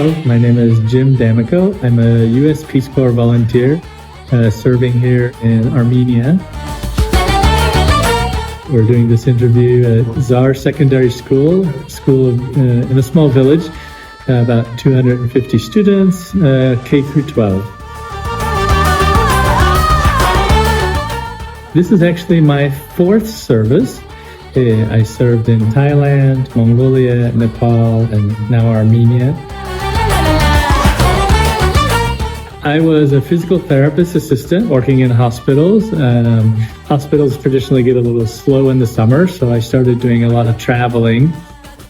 Hello, my name is Jim Damico. I'm a U.S. Peace Corps volunteer serving here in Armenia. We're doing this interview at Czar Secondary School in a small village, about 250 students, K through 12. This is actually my fourth service. I served in Thailand, Mongolia, Nepal, and now Armenia. I was a physical therapist assistant working in hospitals. Hospitals traditionally get a little slow in the summer, so I started doing a lot of traveling.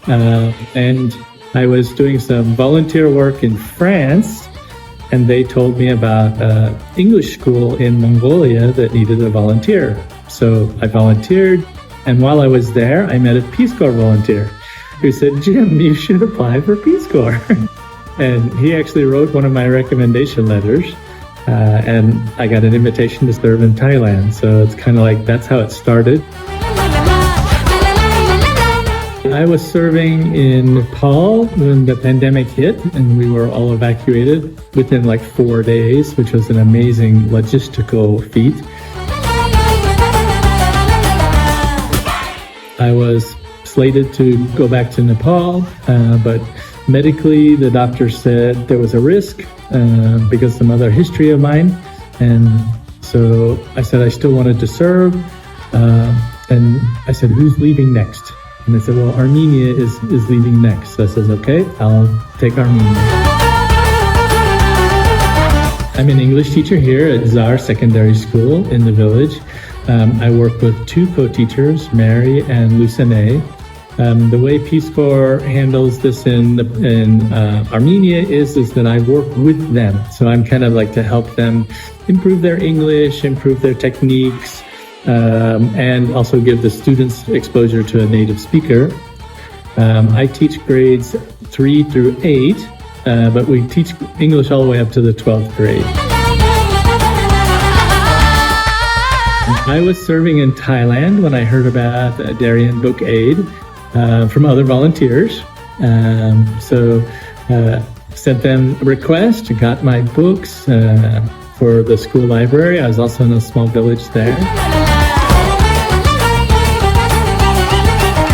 And I was doing some volunteer work in France, and they told me about an English school in Mongolia that needed a volunteer. So I volunteered. And while I was there, I met a Peace Corps volunteer who said, "Jim, you should apply for Peace Corps." And he actually wrote one of my recommendation letters, and I got an invitation to serve in Thailand. So it's kind of like, that's how it started. I was serving in Nepal when the pandemic hit, and we were all evacuated within like 4 days, which was an amazing logistical feat. I was slated to go back to Nepal, but medically the doctor said there was a risk because of some other history of mine. And so I said I still wanted to serve. And I said, "Who's leaving next?" And they said, "Well, Armenia is leaving next." So I said, "Okay, I'll take Armenia." I'm an English teacher here at Czar Secondary School in the village. I work with two co-teachers, Mary and Lucene. The way Peace Corps handles this in Armenia is that I work with them. So I'm kind of like to help them improve their English, improve their techniques, and also give the students exposure to a native speaker. I teach grades 3 through 8, but we teach English all the way up to the 12th grade. I was serving in Thailand when I heard about Darien Book Aid from other volunteers. So sent them a request, got my books for the school library. I was also in a small village there.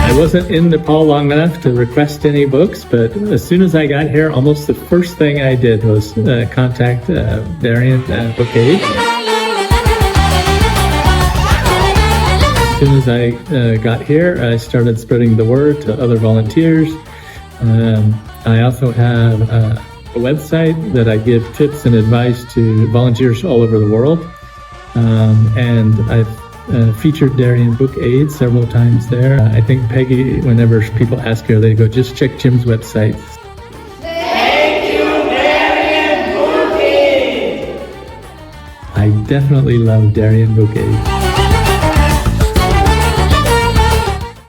I wasn't in Nepal long enough to request any books, but as soon as I got here, almost the first thing I did was contact Darien Book Aid. As soon as I got here, I started spreading the word to other volunteers. I also have a website that I give tips and advice to volunteers all over the world. And I've featured Darien Book Aid several times there. I think Peggy, whenever people ask her, they go, "Just check Jim's website." Thank you, Darien Book Aid! I definitely love Darien Book Aid.